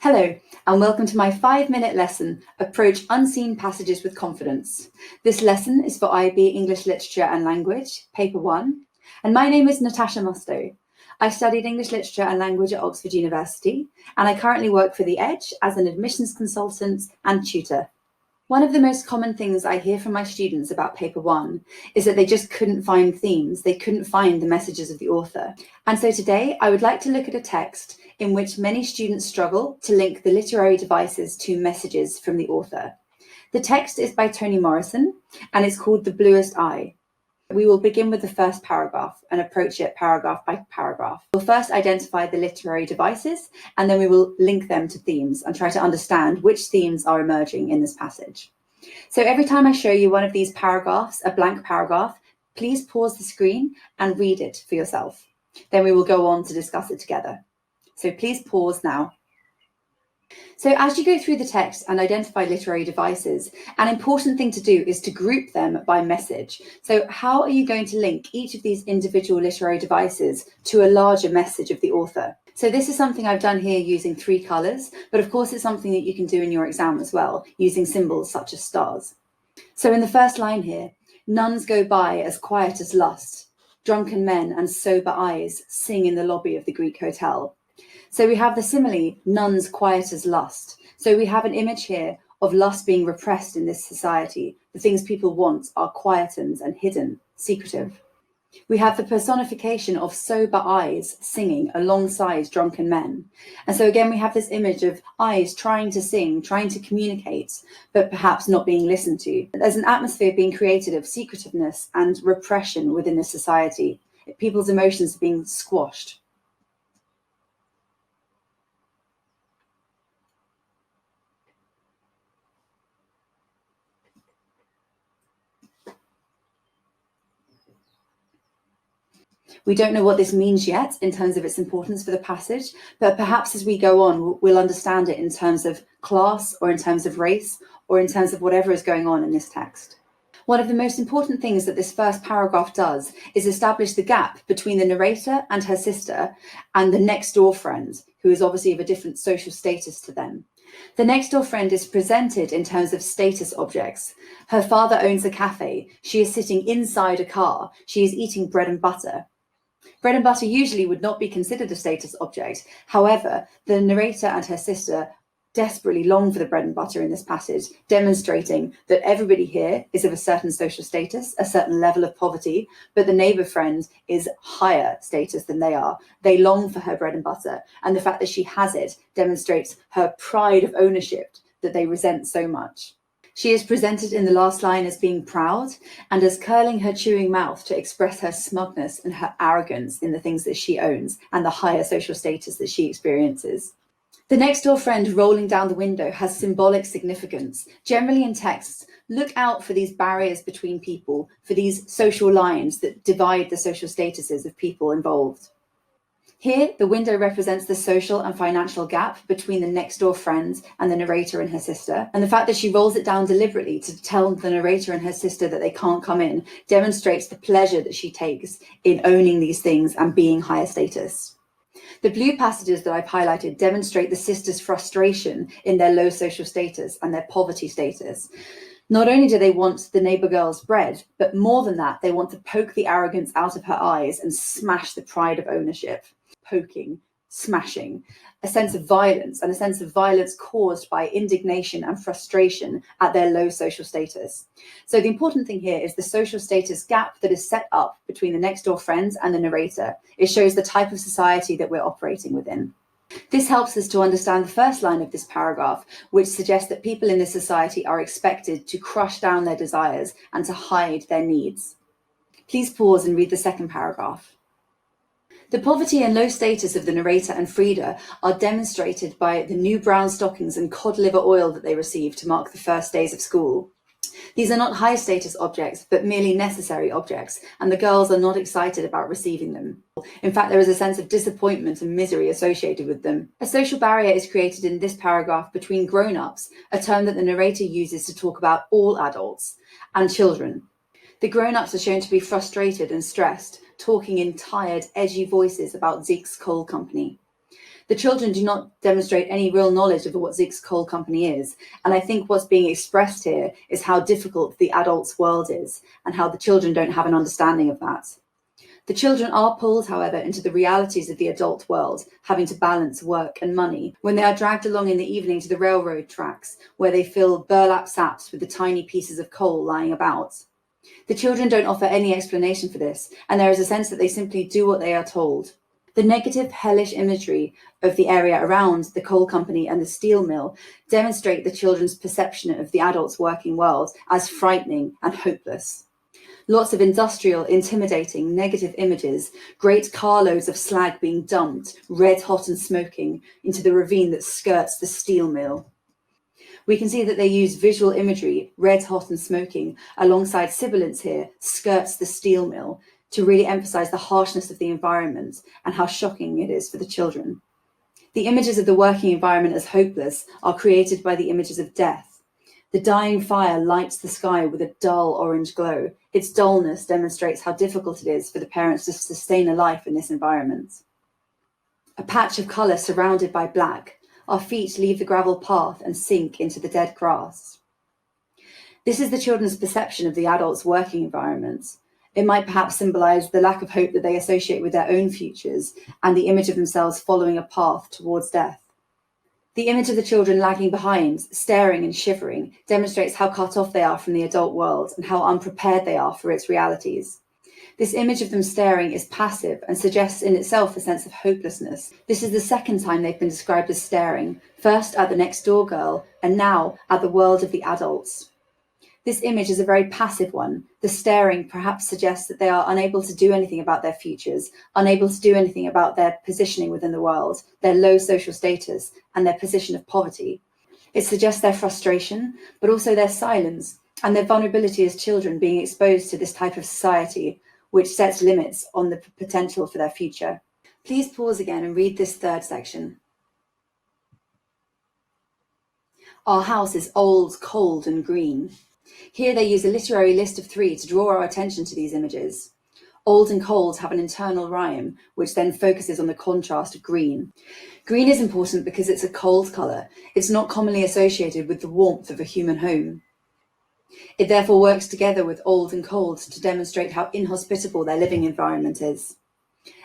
Hello, and welcome to my 5-minute lesson, Approach Unseen Passages with Confidence. This lesson is for IB English Literature and Language, Paper 1, and my name is Natasha Musto. I studied English Literature and Language at Oxford University, and I currently work for The Edge as an admissions consultant and tutor. One of the most common things I hear from my students about Paper 1 is that they just couldn't find themes, they couldn't find the messages of the author. And so today I would like to look at a text in which many students struggle to link the literary devices to messages from the author. The text is by Toni Morrison and it's called The Bluest Eye. We will begin with the first paragraph and approach it paragraph by paragraph. We'll first identify the literary devices and then we will link them to themes and try to understand which themes are emerging in this passage. So every time I show you one of these paragraphs, a blank paragraph, please pause the screen and read it for yourself. Then we will go on to discuss it together. So please pause now. So as you go through the text and identify literary devices, an important thing to do is to group them by message. So how are you going to link each of these individual literary devices to a larger message of the author? So this is something I've done here using 3 colours, but of course it's something that you can do in your exam as well, using symbols such as stars. So in the first line here, nuns go by as quiet as lust, drunken men and sober eyes sing in the lobby of the Greek hotel. So we have the simile, nuns quiet as lust. So we have an image here of lust being repressed in this society. The things people want are quietened and hidden, secretive. We have the personification of sober eyes singing alongside drunken men. And so again, we have this image of eyes trying to sing, trying to communicate, but perhaps not being listened to. There's an atmosphere being created of secretiveness and repression within this society. People's emotions are being squashed. We don't know what this means yet in terms of its importance for the passage, but perhaps as we go on, we'll understand it in terms of class or in terms of race or in terms of whatever is going on in this text. One of the most important things that this first paragraph does is establish the gap between the narrator and her sister and the next door friend, who is obviously of a different social status to them. The next door friend is presented in terms of status objects. Her father owns a cafe. She is sitting inside a car. She is eating bread and butter. Bread and butter usually would not be considered a status object. However, the narrator and her sister desperately long for the bread and butter in this passage, demonstrating that everybody here is of a certain social status, a certain level of poverty, but the neighbour friend is higher status than they are. They long for her bread and butter, and the fact that she has it demonstrates her pride of ownership that they resent so much. She is presented in the last line as being proud and as curling her chewing mouth to express her smugness and her arrogance in the things that she owns and the higher social status that she experiences. The next door friend rolling down the window has symbolic significance. Generally in texts, look out for these barriers between people, for these social lines that divide the social statuses of people involved. Here, the window represents the social and financial gap between the next door friend and the narrator and her sister. And the fact that she rolls it down deliberately to tell the narrator and her sister that they can't come in demonstrates the pleasure that she takes in owning these things and being higher status. The blue passages that I've highlighted demonstrate the sisters' frustration in their low social status and their poverty status. Not only do they want the neighbour girl's bread, but more than that, they want to poke the arrogance out of her eyes and smash the pride of ownership. Poking, smashing, a sense of violence and a sense of violence caused by indignation and frustration at their low social status. So the important thing here is the social status gap that is set up between the next door friends and the narrator. It shows the type of society that we're operating within. This helps us to understand the first line of this paragraph, which suggests that people in this society are expected to crush down their desires and to hide their needs. Please pause and read the second paragraph. The poverty and low status of the narrator and Frida are demonstrated by the new brown stockings and cod liver oil that they receive to mark the first days of school. These are not high status objects, but merely necessary objects, and the girls are not excited about receiving them. In fact, there is a sense of disappointment and misery associated with them. A social barrier is created in this paragraph between grown-ups, a term that the narrator uses to talk about all adults, and children. The grown-ups are shown to be frustrated and stressed, talking in tired, edgy voices about Zeke's coal company. The children do not demonstrate any real knowledge of what Zeke's coal company is, and I think what's being expressed here is how difficult the adult's world is, and how the children don't have an understanding of that. The children are pulled, however, into the realities of the adult world, having to balance work and money, when they are dragged along in the evening to the railroad tracks, where they fill burlap sacks with the tiny pieces of coal lying about. The children don't offer any explanation for this, and there is a sense that they simply do what they are told. The negative, hellish imagery of the area around the coal company and the steel mill demonstrate the children's perception of the adult's working world as frightening and hopeless. Lots of industrial, intimidating, negative images, great carloads of slag being dumped, red hot and smoking, into the ravine that skirts the steel mill. We can see that they use visual imagery, red hot and smoking, alongside sibilants here, skirts the steel mill, to really emphasize the harshness of the environment and how shocking it is for the children. The images of the working environment as hopeless are created by the images of death. The dying fire lights the sky with a dull orange glow. Its dullness demonstrates how difficult it is for the parents to sustain a life in this environment. A patch of colour surrounded by black. Our feet leave the gravel path and sink into the dead grass. This is the children's perception of the adult's working environment. It might perhaps symbolise the lack of hope that they associate with their own futures and the image of themselves following a path towards death. The image of the children lagging behind, staring and shivering, demonstrates how cut off they are from the adult world and how unprepared they are for its realities. This image of them staring is passive and suggests in itself a sense of hopelessness. This is the second time they've been described as staring, first at the next door girl and now at the world of the adults. This image is a very passive one. The staring perhaps suggests that they are unable to do anything about their futures, unable to do anything about their positioning within the world, their low social status, and their position of poverty. It suggests their frustration, but also their silence, and their vulnerability as children being exposed to this type of society, which sets limits on the potential for their future. Please pause again and read this third section. Our house is old, cold, and green. Here they use a literary list of 3 to draw our attention to these images. Old and cold have an internal rhyme, which then focuses on the contrast of green. Green is important because it's a cold colour. It's not commonly associated with the warmth of a human home. It therefore works together with old and cold to demonstrate how inhospitable their living environment is.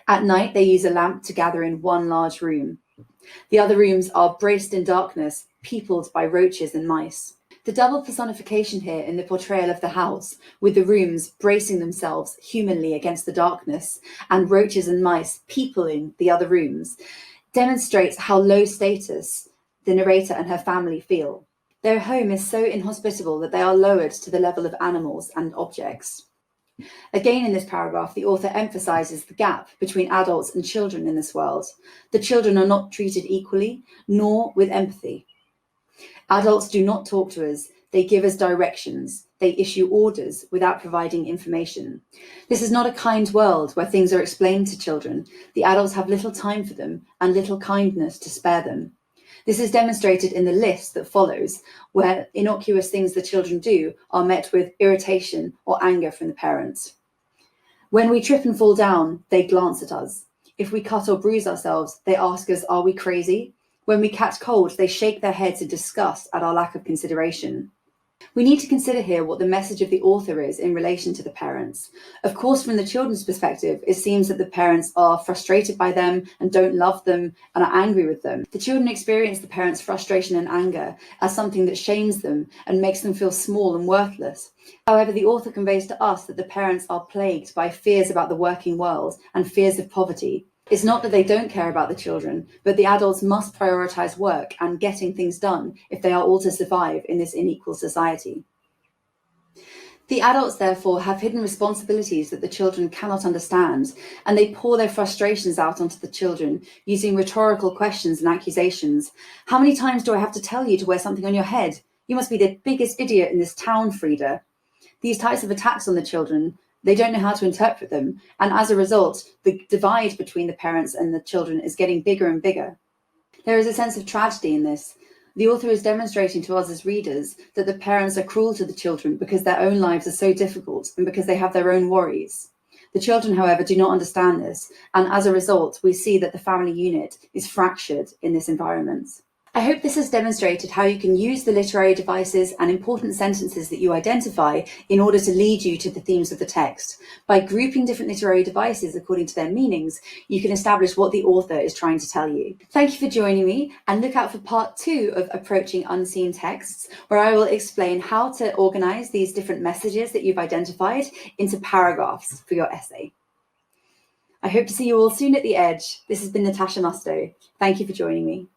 At night, they use a lamp to gather in one large room. The other rooms are braced in darkness, peopled by roaches and mice. The double personification here in the portrayal of the house, with the rooms bracing themselves humanly against the darkness and roaches and mice peopling the other rooms, demonstrates how low status the narrator and her family feel. Their home is so inhospitable that they are lowered to the level of animals and objects. Again, in this paragraph, the author emphasizes the gap between adults and children in this world. The children are not treated equally, nor with empathy. Adults do not talk to us, they give us directions, they issue orders without providing information. This is not a kind world where things are explained to children. The adults have little time for them and little kindness to spare them. This is demonstrated in the list that follows, where innocuous things the children do are met with irritation or anger from the parents. When we trip and fall down, they glance at us. If we cut or bruise ourselves, they ask us, are we crazy? When we catch cold, they shake their heads in disgust at our lack of consideration. We need to consider here what the message of the author is in relation to the parents. Of course, from the children's perspective, it seems that the parents are frustrated by them and don't love them and are angry with them. The children experience the parents' frustration and anger as something that shames them and makes them feel small and worthless. However, the author conveys to us that the parents are plagued by fears about the working world and fears of poverty. It's not that they don't care about the children, but the adults must prioritise work and getting things done if they are all to survive in this unequal society. The adults, therefore, have hidden responsibilities that the children cannot understand, and they pour their frustrations out onto the children using rhetorical questions and accusations. How many times do I have to tell you to wear something on your head? You must be the biggest idiot in this town, Frida. These types of attacks on the children, they don't know how to interpret them, and as a result, the divide between the parents and the children is getting bigger and bigger. There is a sense of tragedy in this. The author is demonstrating to us as readers that the parents are cruel to the children because their own lives are so difficult and because they have their own worries. The children, however, do not understand this, and as a result, we see that the family unit is fractured in this environment. I hope this has demonstrated how you can use the literary devices and important sentences that you identify in order to lead you to the themes of the text. By grouping different literary devices according to their meanings, you can establish what the author is trying to tell you. Thank you for joining me, and look out for part 2 of Approaching Unseen Texts, where I will explain how to organize these different messages that you've identified into paragraphs for your essay. I hope to see you all soon at the Edge. This has been Natasha Musto. Thank you for joining me.